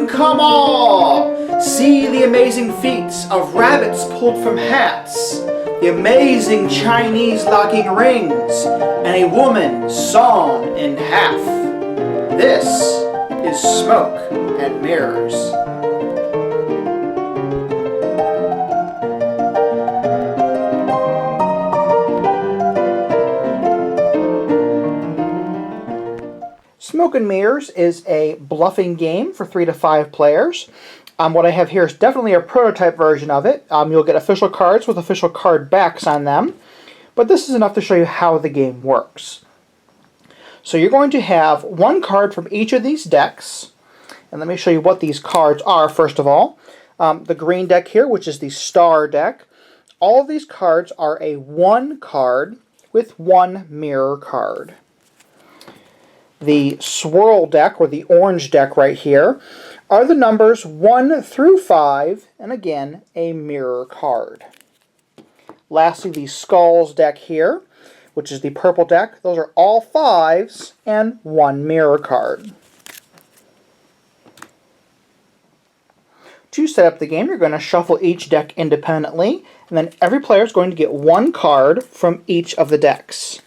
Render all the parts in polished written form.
come all! See the amazing feats of rabbits pulled from hats, the amazing Chinese locking rings, and a woman sawn in half. This is Smoke and Mirrors. Smoke and Mirrors is a bluffing game for 3 to 5 players. What I have here is definitely a prototype version of it. You'll get official cards with official card backs on them, but this is enough to show you how the game works. So you're going to have one card from each of these decks, and let me show you what these cards are first of all. The green deck here, which is the star deck, all of these cards are a 1 card with 1 mirror card. The swirl deck, or the orange deck right here, are the numbers 1 through 5, and again, a mirror card. Lastly, the skulls deck here, which is the purple deck, those are all 5s and 1 mirror card. To set up the game, you're going to shuffle each deck independently, and then every player is going to get 1 card from each of the decks.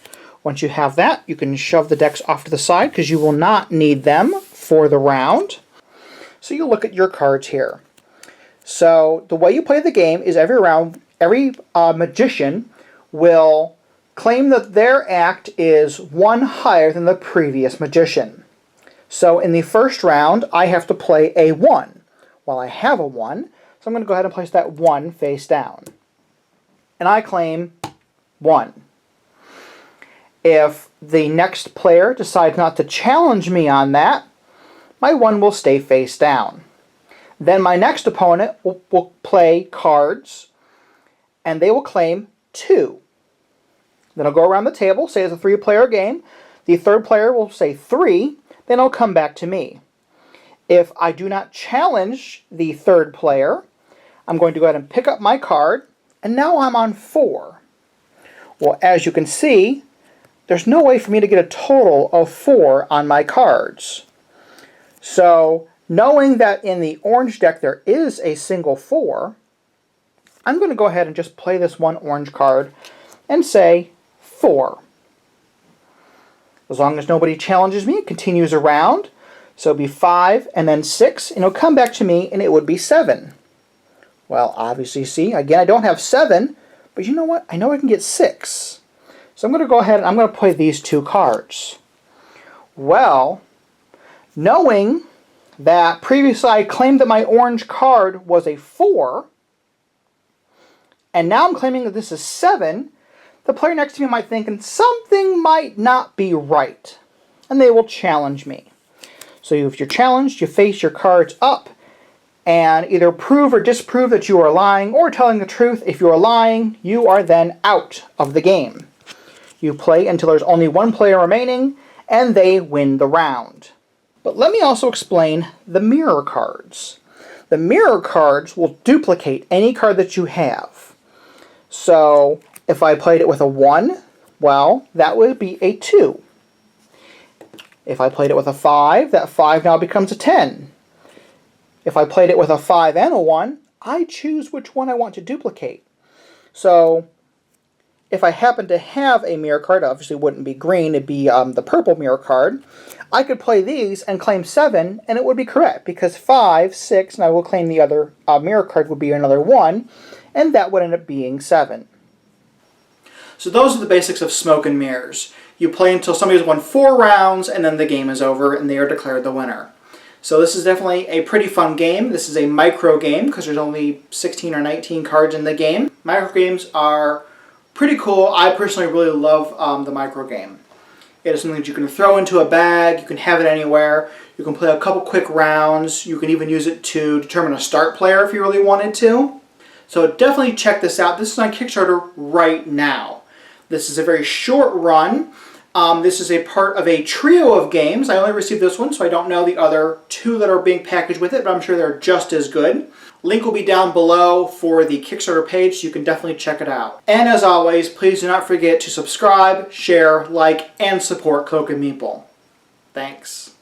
Once you have that, you can shove the decks off to the side because you will not need them for the round. So you look at your cards here. So the way you play the game is every round, every magician will claim that their act is 1 higher than the previous magician. So in the first round, I have to play a 1. Well, I have a 1, so I'm going to go ahead and place that 1 face down. And I claim 1. If the next player decides not to challenge me on that, my 1 will stay face down. Then my next opponent will play cards, and they will claim 2. Then I'll go around the table, say it's a 3-player game. The third player will say 3, then it'll come back to me. If I do not challenge the third player, I'm going to go ahead and pick up my card, and now I'm on 4. Well, as you can see, there's no way for me to get a total of 4 on my cards. So, knowing that in the orange deck there is a single 4, I'm going to go ahead and just play this 1 orange card and say 4. As long as nobody challenges me, it continues around. So it'll be 5 and then 6, and it'll come back to me and it would be 7. Well, obviously, see, again, I don't have 7, but you know what? I know I can get 6. So I'm going to go ahead and I'm going to play these 2 cards. Well, knowing that previously I claimed that my orange card was a 4, and now I'm claiming that this is 7, the player next to me might think something might not be right, and they will challenge me. So if you're challenged, you face your cards up and either prove or disprove that you are lying or telling the truth. If you are lying, you are then out of the game. You play until there's only 1 player remaining, and they win the round. But let me also explain the mirror cards. The mirror cards will duplicate any card that you have. So, if I played it with a 1, well, that would be a 2. If I played it with a 5, that 5 now becomes a 10. If I played it with a 5 and a 1, I choose which one I want to duplicate. So, if I happen to have a mirror card, obviously it wouldn't be green, it'd be the purple mirror card, I could play these and claim 7, and it would be correct, because 5, 6, and I will claim the other mirror card would be another 1, and that would end up being 7. So those are the basics of Smoke and Mirrors. You play until somebody has won 4 rounds, and then the game is over, and they are declared the winner. So this is definitely a pretty fun game. This is a micro game, because there's only 16 or 19 cards in the game. Micro games are pretty cool. I personally really love the micro game. It is something that you can throw into a bag, you can have it anywhere, you can play a couple quick rounds, you can even use it to determine a start player if you really wanted to. So definitely check this out. This is on Kickstarter right now. This is a very short run. This is a part of a trio of games. I only received this one, so I don't know the other 2 that are being packaged with it, but I'm sure they're just as good. Link will be down below for the Kickstarter page, so you can definitely check it out. And as always, please do not forget to subscribe, share, like, and support Cloak and Meeple. Thanks.